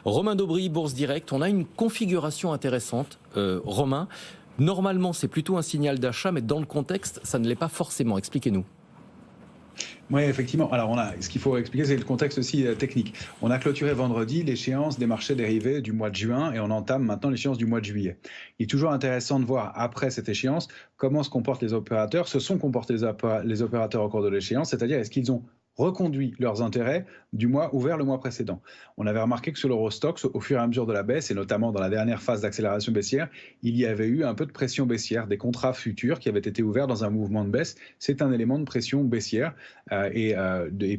Romain Daubry, Bourse Direct. On a une configuration intéressante, Romain. Normalement, c'est plutôt un signal d'achat, mais dans le contexte, ça ne l'est pas forcément. Expliquez-nous. Oui, effectivement. Alors, ce qu'il faut expliquer, c'est le contexte aussi technique. On a clôturé vendredi l'échéance des marchés dérivés du mois de juin et on entame maintenant l'échéance du mois de juillet. Il est toujours intéressant de voir, après cette échéance, comment se comportent les opérateurs, se sont comportés les opérateurs au cours de l'échéance, c'est-à-dire est-ce qu'ils ont reconduit leurs intérêts du mois ouvert le mois précédent. On avait remarqué que sur l'Eurostoxx, au fur et à mesure de la baisse, et notamment dans la dernière phase d'accélération baissière, il y avait eu un peu de pression baissière, des contrats futurs qui avaient été ouverts dans un mouvement de baisse. C'est un élément de pression baissière. Et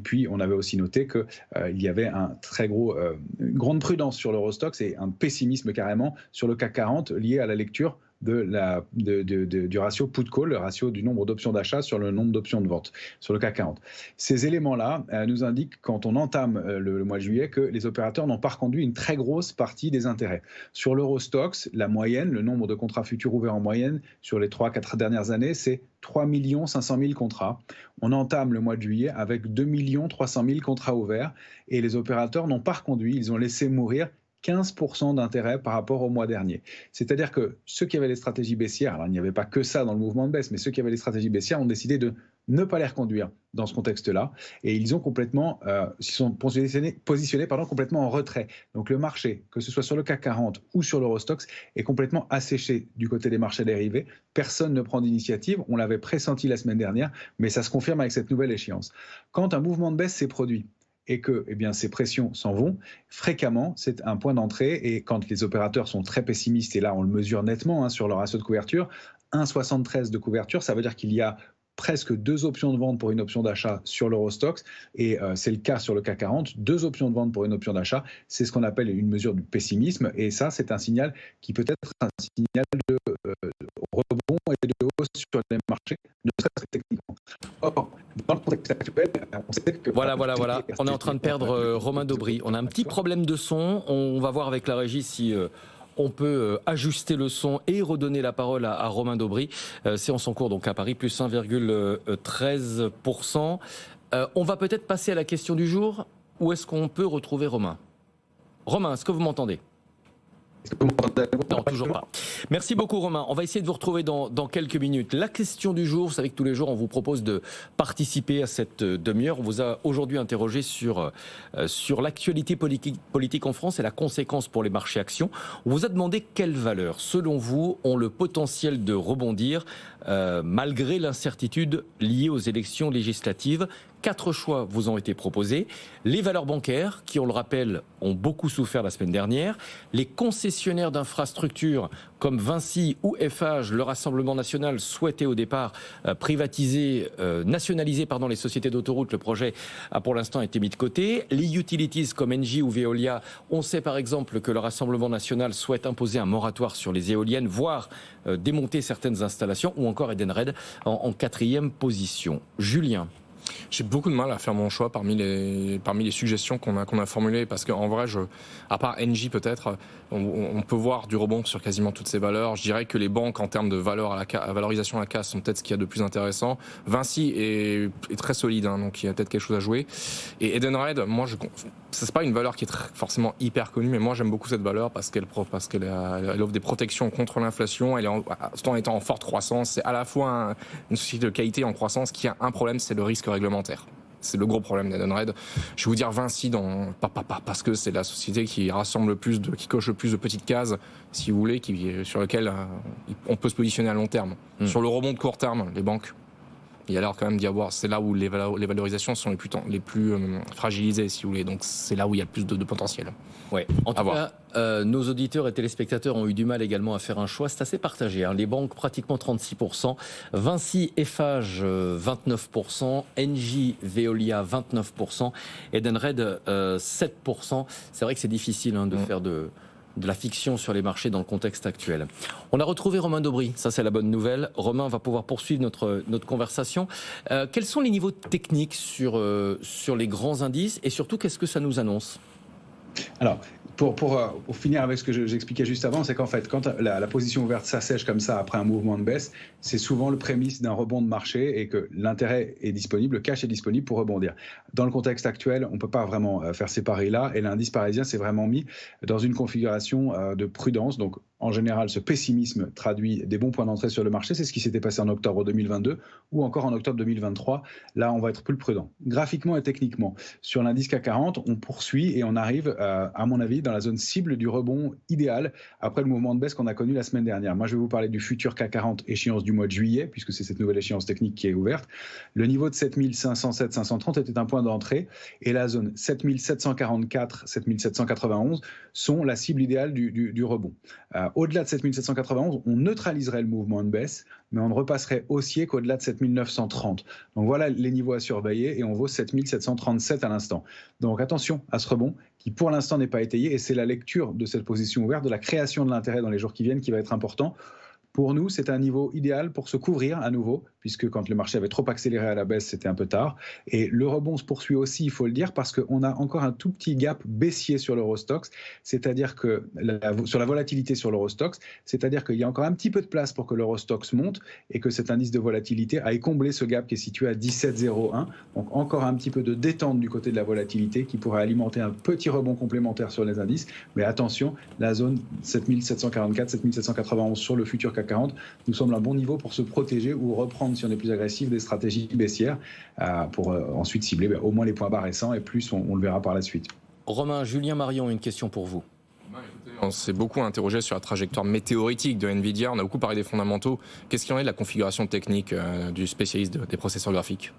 puis, on avait aussi noté qu'il y avait une grande prudence sur l'Eurostoxx et un pessimisme carrément sur le CAC 40 lié à la lecture du ratio put-call, le ratio du nombre d'options d'achat sur le nombre d'options de vente sur le CAC 40. Ces éléments-là nous indiquent, quand on entame le mois de juillet, que les opérateurs n'ont pas reconduit une très grosse partie des intérêts. Sur l'Eurostoxx, la moyenne, le nombre de contrats futurs ouverts en moyenne sur les 3-4 dernières années, c'est 3 500 000 contrats. On entame le mois de juillet avec 2 300 000 contrats ouverts et les opérateurs n'ont pas reconduit, ils ont laissé mourir 15% d'intérêt par rapport au mois dernier. C'est-à-dire que ceux qui avaient les stratégies baissières, alors il n'y avait pas que ça dans le mouvement de baisse, mais ceux qui avaient les stratégies baissières ont décidé de ne pas les reconduire dans ce contexte-là, et ils ont s'y sont positionnés complètement en retrait. Donc le marché, que ce soit sur le CAC 40 ou sur l'Eurostoxx, est complètement asséché du côté des marchés dérivés. Personne ne prend d'initiative, on l'avait pressenti la semaine dernière, mais ça se confirme avec cette nouvelle échéance. Quand un mouvement de baisse s'est produit, et que ces pressions s'en vont, fréquemment, c'est un point d'entrée. Et quand les opérateurs sont très pessimistes, et là on le mesure nettement sur leur ratio de couverture, 1,73 de couverture, ça veut dire qu'il y a presque 2 options de vente pour une option d'achat sur l'Eurostoxx, et c'est le cas sur le CAC 40, 2 options de vente pour une option d'achat, c'est ce qu'on appelle une mesure du pessimisme, et ça c'est un signal qui peut être un signal de rebond et de hausse sur les marchés, ne serait-ce que techniquement. Or, dans le contexte actuel, on sait que... Voilà. On est en train de perdre Romain Daubry. On a un petit problème de son. On va voir avec la régie si on peut ajuster le son et redonner la parole à Romain Daubry. Séance en cours donc à Paris, plus 1,13%. On va peut-être passer à la question du jour. Où est-ce qu'on peut retrouver Romain ? Romain, est-ce que vous m'entendez ? Non, toujours pas. Merci beaucoup Romain. On va essayer de vous retrouver dans quelques minutes. La question du jour, vous savez que tous les jours on vous propose de participer à cette demi-heure. On vous a aujourd'hui interrogé sur l'actualité politique en France et la conséquence pour les marchés actions. On vous a demandé quelles valeurs, selon vous, ont le potentiel de rebondir malgré l'incertitude liée aux élections législatives. 4 choix vous ont été proposés. Les valeurs bancaires, qui, on le rappelle, ont beaucoup souffert la semaine dernière. Les concessionnaires d'infrastructures comme Vinci ou Eiffage, le Rassemblement national souhaitait au départ nationaliser les sociétés d'autoroutes. Le projet a pour l'instant été mis de côté. Les utilities comme Engie ou Veolia, on sait par exemple que le Rassemblement national souhaite imposer un moratoire sur les éoliennes, voire démonter certaines installations, ou encore Edenred en 4e position. Julien. J'ai beaucoup de mal à faire mon choix parmi les suggestions qu'on a formulées, parce qu'en vrai, à part Engie peut-être, on peut voir du rebond sur quasiment toutes ces valeurs. Je dirais que les banques, en termes de valorisation à la casse, sont peut-être ce qu'il y a de plus intéressant. Vinci est très solide, donc il y a peut-être quelque chose à jouer. Et Edenred, c'est pas une valeur qui est forcément hyper connue, mais moi j'aime beaucoup cette valeur parce qu'elle offre des protections contre l'inflation. Tout en étant en forte croissance, c'est à la fois une société de qualité en croissance qui a un problème, c'est le risque réglementaire. C'est le gros problème d'Edenred. Je vais vous dire Vinci parce que c'est la société qui rassemble qui coche le plus de petites cases, si vous voulez, sur lequel on peut se positionner à long terme. Sur le rebond de court terme, les banques, il y a l'air quand même d'y avoir. C'est là où les valorisations sont les plus fragilisées, si vous voulez. Donc c'est là où il y a le plus de potentiel. Ouais. En tout cas, nos auditeurs et téléspectateurs ont eu du mal également à faire un choix. C'est assez partagé. Les banques, pratiquement 36%. Vinci, Eiffage, 29%. Engie, Veolia, 29%. Edenred, 7%. C'est vrai que c'est difficile de faire de la fiction sur les marchés dans le contexte actuel. On a retrouvé Romain Daubry, ça c'est la bonne nouvelle. Romain va pouvoir poursuivre notre conversation. Quels sont les niveaux techniques sur les grands indices et surtout qu'est-ce que ça nous annonce ? Alors, Pour finir avec ce que j'expliquais juste avant, c'est qu'en fait, quand la position ouverte s'assèche comme ça après un mouvement de baisse, c'est souvent le prémisse d'un rebond de marché et que l'intérêt est disponible, le cash est disponible pour rebondir. Dans le contexte actuel, on ne peut pas vraiment faire ces paris-là et l'indice parisien s'est vraiment mis dans une configuration de prudence. Donc, en général, ce pessimisme traduit des bons points d'entrée sur le marché. C'est ce qui s'était passé en octobre 2022 ou encore en octobre 2023. Là, on va être plus prudent. Graphiquement et techniquement, sur l'indice CAC 40, on poursuit et on arrive, à mon avis, dans la zone cible du rebond idéal après le mouvement de baisse qu'on a connu la semaine dernière. Moi, je vais vous parler du futur CAC 40 échéance du mois de juillet, puisque c'est cette nouvelle échéance technique qui est ouverte. Le niveau de 7507-530 était un point d'entrée et la zone 7744-7791 sont la cible idéale du rebond. Au-delà de 7791, on neutraliserait le mouvement de baisse, mais on ne repasserait haussier qu'au-delà de 7930. Donc voilà les niveaux à surveiller et on vaut 7737 à l'instant. Donc attention à ce rebond qui pour l'instant n'est pas étayé et c'est la lecture de cette position ouverte, de la création de l'intérêt dans les jours qui viennent qui va être important. Pour nous, c'est un niveau idéal pour se couvrir à nouveau, puisque quand le marché avait trop accéléré à la baisse, c'était un peu tard. Et le rebond se poursuit aussi, il faut le dire, parce qu'on a encore un tout petit gap baissier sur l'Eurostoxx, c'est-à-dire que sur la volatilité sur l'Eurostoxx, c'est-à-dire qu'il y a encore un petit peu de place pour que l'Eurostoxx monte et que cet indice de volatilité aille combler ce gap qui est situé à 17,01. Donc encore un petit peu de détente du côté de la volatilité qui pourrait alimenter un petit rebond complémentaire sur les indices. Mais attention, la zone 7744-7791 sur le futur CAC 40 nous semble un bon niveau pour se protéger ou reprendre, si on est plus agressif, des stratégies baissières pour ensuite cibler au moins les points bas récents et plus on le verra par la suite. Romain, Julien Marion, une question pour vous. On s'est beaucoup interrogé sur la trajectoire météoritique de Nvidia. On a beaucoup parlé des fondamentaux. Qu'est-ce qu'il en est de la configuration technique du spécialiste des processeurs graphiques ?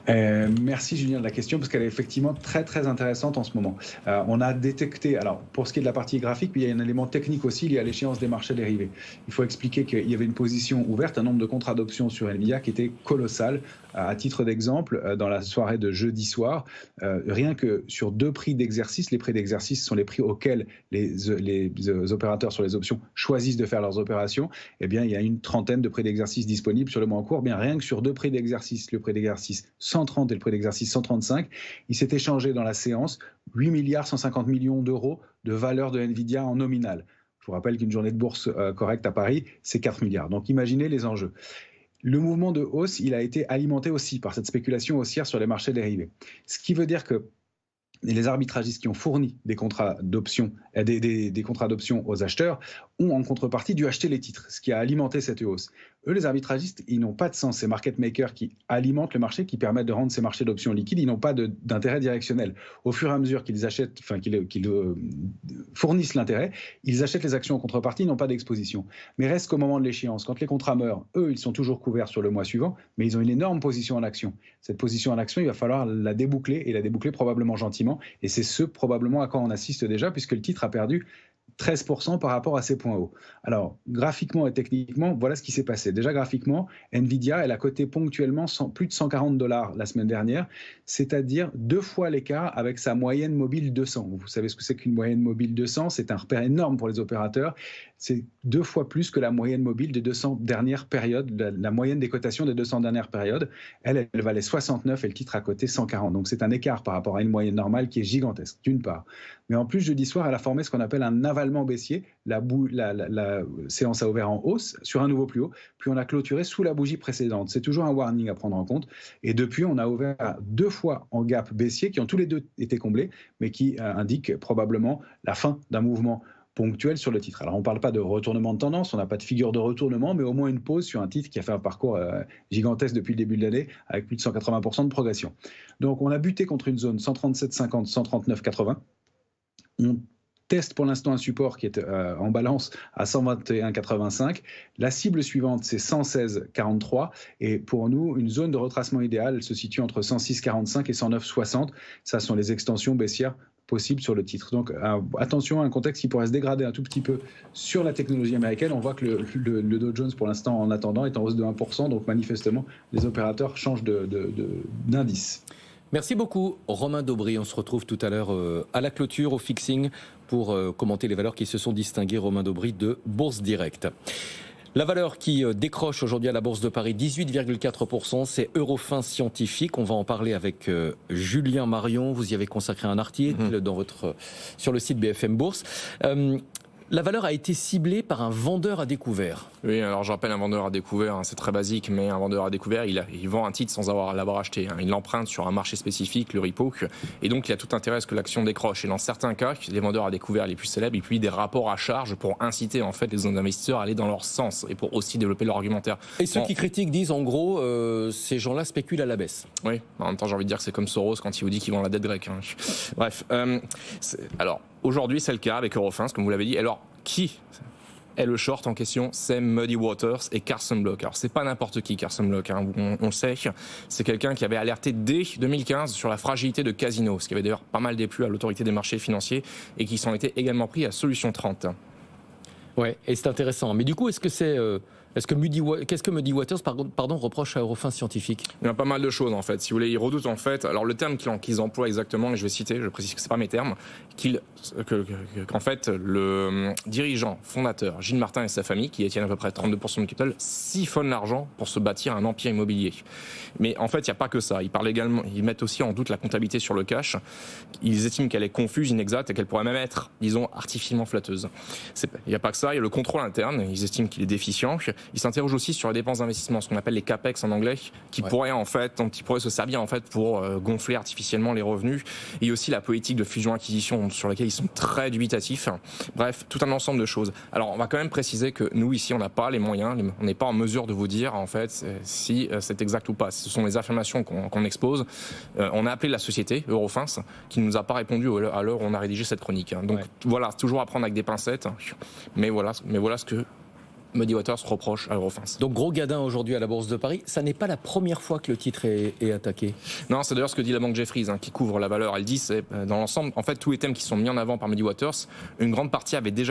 Merci Julien de la question parce qu'elle est effectivement très très intéressante en ce moment. On a détecté, alors pour ce qui est de la partie graphique, il y a un élément technique aussi lié à l'échéance des marchés dérivés. Il faut expliquer qu'il y avait une position ouverte, un nombre de contrats d'options sur Nvidia qui était colossal. À titre d'exemple, dans la soirée de jeudi soir, rien que sur 2 prix d'exercice, les prix d'exercice sont les prix auxquels les opérateurs sur les options choisissent de faire leurs opérations, eh bien il y a une trentaine de prix d'exercice disponibles sur le mois en cours. Bien rien que sur 2 prix d'exercice, le prix d'exercice 130 et le prix d'exercice 135, il s'est échangé dans la séance 8 milliards 150 millions d'euros de valeur de Nvidia en nominal. Je vous rappelle qu'une journée de bourse correcte à Paris, c'est 4 milliards. Donc imaginez les enjeux. Le mouvement de hausse, il a été alimenté aussi par cette spéculation haussière sur les marchés dérivés. Ce qui veut dire que les arbitragistes qui ont fourni des contrats d'options, des contrats d'options aux acheteurs ont en contrepartie dû acheter les titres, ce qui a alimenté cette hausse. Eux, les arbitragistes, ils n'ont pas de sens. Ces market makers qui alimentent le marché, qui permettent de rendre ces marchés d'options liquides, ils n'ont pas d'intérêt directionnel. Au fur et à mesure qu'ils achètent, qu'ils fournissent l'intérêt, ils achètent les actions en contrepartie, ils n'ont pas d'exposition. Mais reste qu'au moment de l'échéance, quand les contrats meurent, eux, ils sont toujours couverts sur le mois suivant, mais ils ont une énorme position en action. Cette position en action, il va falloir la déboucler, et la déboucler probablement gentiment. Et c'est ce probablement à quoi on assiste déjà, puisque le titre a perdu 13% par rapport à ces points hauts. Alors, graphiquement et techniquement, voilà ce qui s'est passé. Déjà, graphiquement, Nvidia, elle a coté ponctuellement plus de $140 la semaine dernière, c'est-à-dire 2 fois l'écart avec sa moyenne mobile 200. Vous savez ce que c'est qu'une moyenne mobile 200 ? C'est un repère énorme pour les opérateurs. C'est 2 fois plus que la moyenne mobile des 200 dernières périodes, la moyenne des cotations des 200 dernières périodes. Elle valait 69 et le titre a coté 140. Donc, c'est un écart par rapport à une moyenne normale qui est gigantesque, d'une part. Mais en plus, jeudi soir, elle a formé ce qu'on appelle un avalement baissier. La séance a ouvert en hausse sur un nouveau plus haut, puis on a clôturé sous la bougie précédente. C'est toujours un warning à prendre en compte. Et depuis, on a ouvert 2 fois en gap baissier qui ont tous les deux été comblés, mais qui indiquent probablement la fin d'un mouvement ponctuel sur le titre. Alors on ne parle pas de retournement de tendance, on n'a pas de figure de retournement, mais au moins une pause sur un titre qui a fait un parcours gigantesque depuis le début de l'année, avec plus de 180% de progression. Donc on a buté contre une zone 137,50, 139,80. On teste pour l'instant un support qui est en balance à 121,85. La cible suivante, c'est 116,43. Et pour nous, une zone de retracement idéale se situe entre 106,45 et 109,60. Ça sont les extensions baissières possibles sur le titre. Donc attention à un contexte qui pourrait se dégrader un tout petit peu sur la technologie américaine. On voit que le Dow Jones, pour l'instant, en attendant, est en hausse de 1%. Donc manifestement, les opérateurs changent d'indice. Merci beaucoup Romain Daubry. On se retrouve tout à l'heure à la clôture, au fixing, pour commenter les valeurs qui se sont distinguées. Romain Daubry de Bourse Direct. La valeur qui décroche aujourd'hui à la Bourse de Paris, 18,4%, c'est Eurofins Scientifique. On va en parler avec Julien Marion. Vous y avez consacré un article sur le site BFM Bourse. La valeur a été ciblée par un vendeur à découvert. Oui, alors je rappelle un vendeur à découvert, c'est très basique, mais un vendeur à découvert, il vend un titre sans l'avoir acheté. Il l'emprunte sur un marché spécifique, le repo, et donc il a tout intérêt à ce que l'action décroche. Et dans certains cas, les vendeurs à découvert les plus célèbres, ils publient des rapports à charge pour inciter en fait les investisseurs à aller dans leur sens et pour aussi développer leur argumentaire. Et ceux qui critiquent disent en gros, ces gens-là spéculent à la baisse. Oui, en même temps j'ai envie de dire que c'est comme Soros quand il vous dit qu'il vend la dette grecque. Bref, alors aujourd'hui c'est le cas avec Eurofins, comme vous l'avez dit. Alors qui est le short en question? C'est Muddy Waters et Carson Block. Alors c'est pas n'importe qui Carson Block, on le sait, c'est quelqu'un qui avait alerté dès 2015 sur la fragilité de Casino, ce qui avait d'ailleurs pas mal déplu à l'autorité des marchés financiers et qui s'en était également pris à Solution 30. Ouais, et c'est intéressant. Mais du coup, qu'est-ce que Muddy Waters reproche à Eurofins Scientifique? Il y a pas mal de choses en fait. Si vous voulez, ils redoutent en fait. Alors le terme qu'ils emploient exactement, et je vais citer, je précise que c'est pas mes termes, qu'en fait le dirigeant fondateur Gilles Martin et sa famille, qui détiennent à peu près 32% de capital, siphonnent l'argent pour se bâtir un empire immobilier. Mais en fait, il n'y a pas que ça. Ils mettent aussi en doute la comptabilité sur le cash. Ils estiment qu'elle est confuse, inexacte et qu'elle pourrait même être, disons, artificiellement flatteuse. Il n'y a pas que ça. Il y a le contrôle interne. Ils estiment qu'il est déficient. Ils s'interrogent aussi sur les dépenses d'investissement, ce qu'on appelle les capex en anglais, qui pourraient se servir en fait pour gonfler artificiellement les revenus. Et aussi la politique de fusion-acquisition sur laquelle ils sont très dubitatifs. Bref, tout un ensemble de choses. Alors, on va quand même préciser que nous ici, on n'a pas les moyens, on n'est pas en mesure de vous dire en fait si c'est exact ou pas. Ce sont les affirmations qu'on expose. On a appelé la société Eurofins, qui ne nous a pas répondu à l'heure où on a rédigé cette chronique. Donc voilà, toujours à prendre avec des pincettes. Mais voilà ce que Muddy Waters reproche à Eurofins. Donc gros gadin aujourd'hui à la Bourse de Paris, ça n'est pas la première fois que le titre est attaqué. Non, c'est d'ailleurs ce que dit la banque Jefferies, qui couvre la valeur. Elle dit, c'est dans l'ensemble, en fait, tous les thèmes qui sont mis en avant par Muddy Waters, une grande partie avait déjà